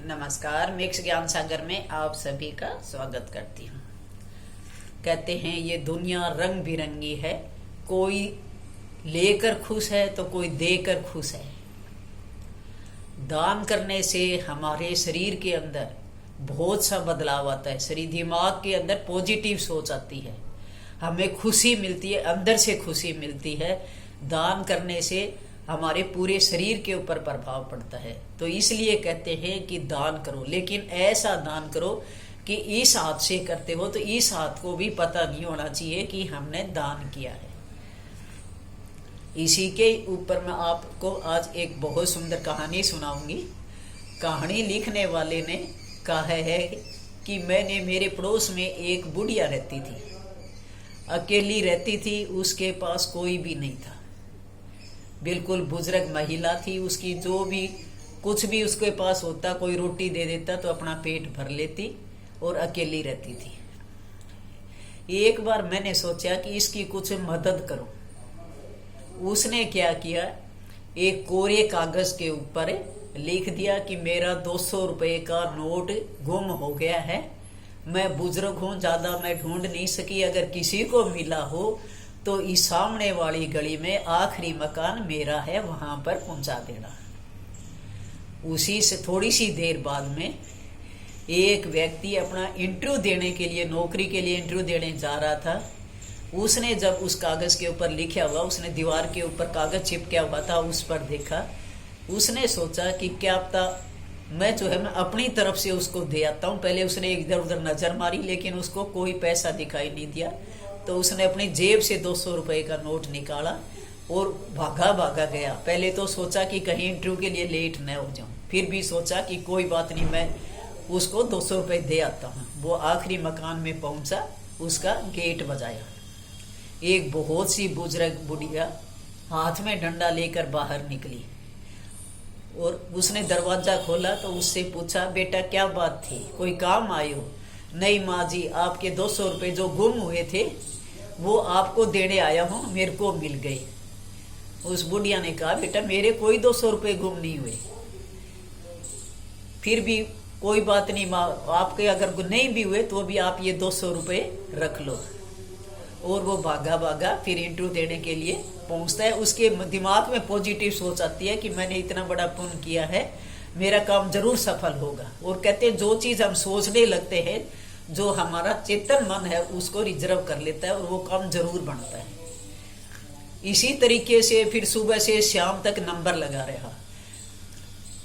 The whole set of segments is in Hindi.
नमस्कार। मिक्स ज्ञान सागर में आप सभी का स्वागत करती हूँ। कहते हैं ये दुनिया रंग बिरंगी है, कोई लेकर खुश है तो कोई देकर खुश है। दान करने से हमारे शरीर के अंदर बहुत सा बदलाव आता है। शरीर दिमाग के अंदर पॉजिटिव सोच आती है, हमें खुशी मिलती है, अंदर से खुशी मिलती है। दान करने से हमारे पूरे शरीर के ऊपर प्रभाव पड़ता है। तो इसलिए कहते हैं कि दान करो, लेकिन ऐसा दान करो कि इस हाथ से करते हो तो इस हाथ को भी पता नहीं होना चाहिए कि हमने दान किया है। इसी के ऊपर मैं आपको आज एक बहुत सुंदर कहानी सुनाऊंगी। कहानी लिखने वाले ने कहा है कि मैंने मेरे पड़ोस में एक बुढ़िया रहती थी, अकेली रहती थी, उसके पास कोई भी नहीं था। बिल्कुल बुजुर्ग महिला थी। उसकी जो भी कुछ भी उसके पास होता, कोई रोटी दे देता तो अपना पेट भर लेती और अकेली रहती थी। एक बार मैंने सोचा कि इसकी कुछ मदद करो। उसने क्या किया, एक कोरे कागज के ऊपर लिख दिया कि मेरा 200 रुपए का नोट गुम हो गया है। मैं बुजुर्ग हूँ, ज्यादा मैं ढूंढ नहीं सकी, अगर किसी को मिला हो तो इस सामने वाली गली में आखिरी मकान मेरा है, वहां पर पहुंचा देना। उसी से थोड़ी सी देर बाद में एक व्यक्ति अपना इंटरव्यू देने के लिए, नौकरी के लिए इंटरव्यू देने जा रहा था। उसने जब उस कागज के ऊपर लिखा हुआ, उसने दीवार के ऊपर कागज चिपका हुआ था, उस पर देखा। उसने सोचा कि क्या पता मैं मैं अपनी तरफ से उसको दे आता हूँ। पहले उसने इधर उधर नजर मारी, लेकिन उसको कोई पैसा दिखाई नहीं दिया। तो उसने अपनी जेब से 200 रुपए का नोट निकाला और भागा भागा गया। पहले तो सोचा कि कहीं इंटरव्यू के लिए लेट न हो जाऊं, फिर भी सोचा कि कोई बात नहीं, मैं उसको 200 रुपए दे आता हूँ। वो आखिरी मकान में पहुंचा, उसका गेट बजाया। एक बहुत सी बुजुर्ग बुढ़िया हाथ में डंडा लेकर बाहर निकली और उसने दरवाजा खोला तो उससे पूछा, बेटा क्या बात थी, कोई काम आए हो? नहीं माँ जी, आपके 200 रुपए जो गुम हुए थे वो आपको देने आया हूँ, मेरे को मिल गए। उस बुढ़िया ने कहा, बेटा मेरे कोई 200 रुपए गुम नहीं हुए। फिर भी कोई बात नहीं माँ, आपके अगर नहीं भी हुए तो भी आप ये 200 रुपए रख लो। और वो भागा भागा फिर इंटरव्यू देने के लिए पहुंचता है। उसके दिमाग में पॉजिटिव सोच आती है कि मैंने इतना बड़ा पुण्य किया है, मेरा काम जरूर सफल होगा। और कहते हैं जो चीज हम सोचने लगते हैं, जो हमारा चेतन मन है उसको रिजर्व कर लेता है और वो काम जरूर बनता है। इसी तरीके से फिर सुबह से शाम तक नंबर लगा रहा।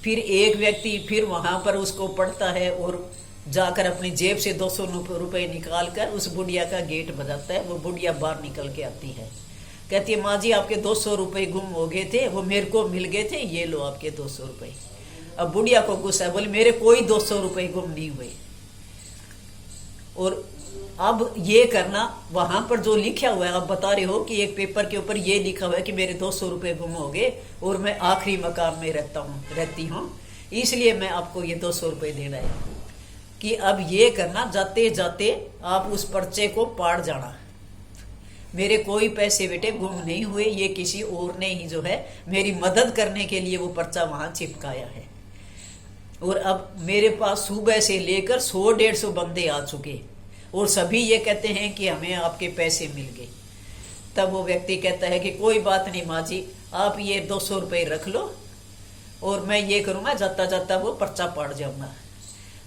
फिर एक व्यक्ति फिर वहां पर उसको पढ़ता है और जाकर अपनी जेब से 200 रुपए निकाल कर उस बुढ़िया का गेट बजाता है। वो बुढ़िया बाहर निकल के आती है, कहती है, माँ जी आपके 200 रुपए गुम हो गए थे, वो मेरे को मिल गए थे, ये लो आपके 200 रुपए। अब बुढ़िया को गुस्सा है, बोले मेरे कोई 200 रुपए गुम नहीं हुए। और अब ये करना, वहां पर जो लिखा हुआ है, आप बता रहे हो कि एक पेपर के ऊपर ये लिखा हुआ है कि मेरे 200 रुपए गुम हो गए और मैं आखिरी मकान में रहती हूँ, इसलिए मैं आपको ये 200 रुपए देना है। कि अब ये करना, जाते जाते आप उस पर्चे को पाड़ जाना, मेरे कोई पैसे बेटे गुम नहीं हुए, ये किसी और ने ही मेरी मदद करने के लिए वो पर्चा वहां चिपकाया है। और अब मेरे पास सुबह से लेकर 100-150 बंदे आ चुके और सभी ये कहते हैं कि हमें आपके पैसे मिल गए। तब वो व्यक्ति कहता है कि कोई बात नहीं माँ जी, आप ये 200 रुपए रख लो और मैं ये करूंगा, जाता जाता वो पर्चा पाड़ जाऊंगा।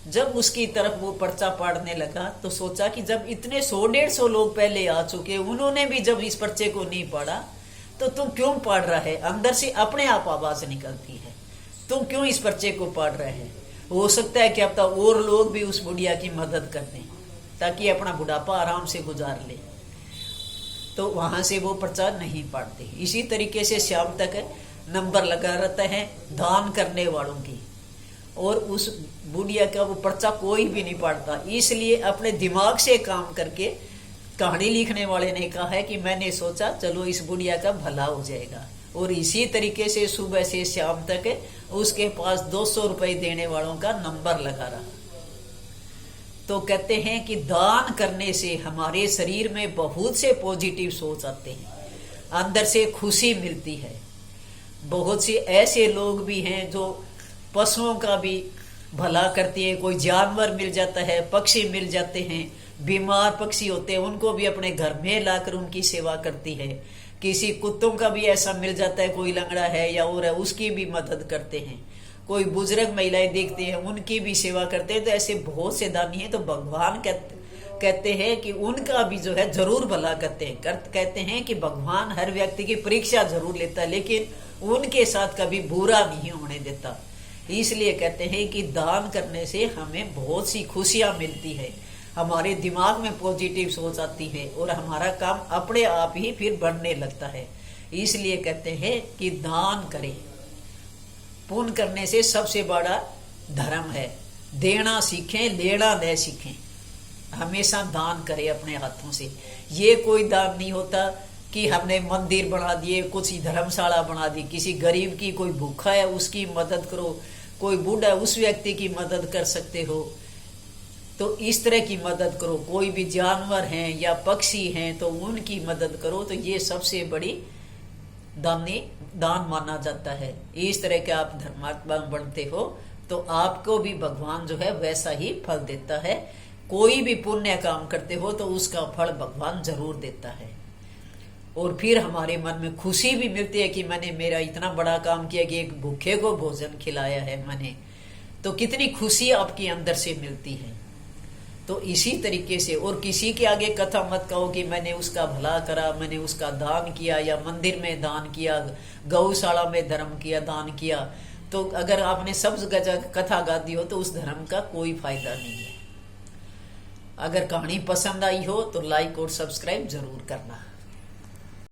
जब उसकी तरफ वो पर्चा पाड़ने लगा तो सोचा कि जब इतने 100-150 लोग पहले आ चुके, उन्होंने भी जब इस पर्चे को नहीं पढ़ा तो तुम क्यों पढ़ रहा है? अंदर से अपने आप आवाज निकलती है, तुम क्यों इस पर्चे को पढ़ रहे हैं? हो सकता है कि अब तक और लोग भी उस बुढ़िया की मदद कर दें ताकि अपना बुढ़ापा आराम से गुजार ले। तो वहां से वो पर्चा नहीं पढ़ते। इसी तरीके से शाम तक नंबर लगा रहता है दान करने वालों की, और उस बुढ़िया का वो पर्चा कोई भी नहीं पढ़ता। इसलिए अपने दिमाग से काम करके कहानी लिखने वाले ने कहा है कि मैंने सोचा चलो इस बुढ़िया का भला हो जाएगा। और इसी तरीके से सुबह से शाम तक उसके पास 200 रुपए देने वालों का नंबर लगा रहा। तो कहते हैं कि दान करने से हमारे शरीर में बहुत से पॉजिटिव सोच आते हैं, अंदर से खुशी मिलती है। बहुत से ऐसे लोग भी हैं जो पशुओं का भी भला करती है। कोई जानवर मिल जाता है, पक्षी मिल जाते हैं, बीमार पक्षी होते हैं, उनको भी अपने घर में लाकर उनकी सेवा करती है। किसी कुत्तों का भी ऐसा मिल जाता है, कोई लंगड़ा है या और है, उसकी भी मदद करते हैं। कोई बुजुर्ग महिलाएं देखते हैं, उनकी भी सेवा करते हैं। तो ऐसे बहुत से दानी हैं। तो भगवान कहते हैं कि उनका भी जो है जरूर भला करते हैं। कहते हैं कि भगवान हर व्यक्ति की परीक्षा जरूर लेता है, लेकिन उनके साथ कभी बुरा नहीं होने देता। इसलिए कहते हैं कि दान करने से हमें बहुत सी खुशियां मिलती है, हमारे दिमाग में पॉजिटिव सोच आती है और हमारा काम अपने आप ही फिर बढ़ने लगता है। इसलिए कहते हैं कि दान करें। पुण्य करने से सबसे बड़ा धर्म है। देना सीखें, लेना न सीखें। हमेशा दान करें अपने हाथों से। ये कोई दान नहीं होता कि हमने मंदिर बना दिए, कुछ धर्मशाला बना दी, किसी गरीब की कोई भूखा है उसकी मदद करो, कोई बूढ़ा है उस व्यक्ति की मदद कर सकते हो, तो इस तरह की मदद करो। कोई भी जानवर हैं या पक्षी हैं तो उनकी मदद करो। तो ये सबसे बड़ी दान माना जाता है। इस तरह के आप धर्मात्मा बनते हो तो आपको भी भगवान जो है वैसा ही फल देता है। कोई भी पुण्य काम करते हो तो उसका फल भगवान जरूर देता है। और फिर हमारे मन में खुशी भी मिलती है कि मैंने मेरा इतना बड़ा काम किया कि एक भूखे को भोजन खिलाया है मैंने, तो कितनी खुशी आपके अंदर से मिलती है। तो इसी तरीके से, और किसी के आगे कथा मत कहो कि मैंने उसका भला करा, मैंने उसका दान किया या मंदिर में दान किया, गौशाला में धर्म किया, दान किया। तो अगर आपने सब जगह कथा गा दी हो तो उस धर्म का कोई फायदा नहीं है। अगर कहानी पसंद आई हो तो लाइक और सब्सक्राइब जरूर करना।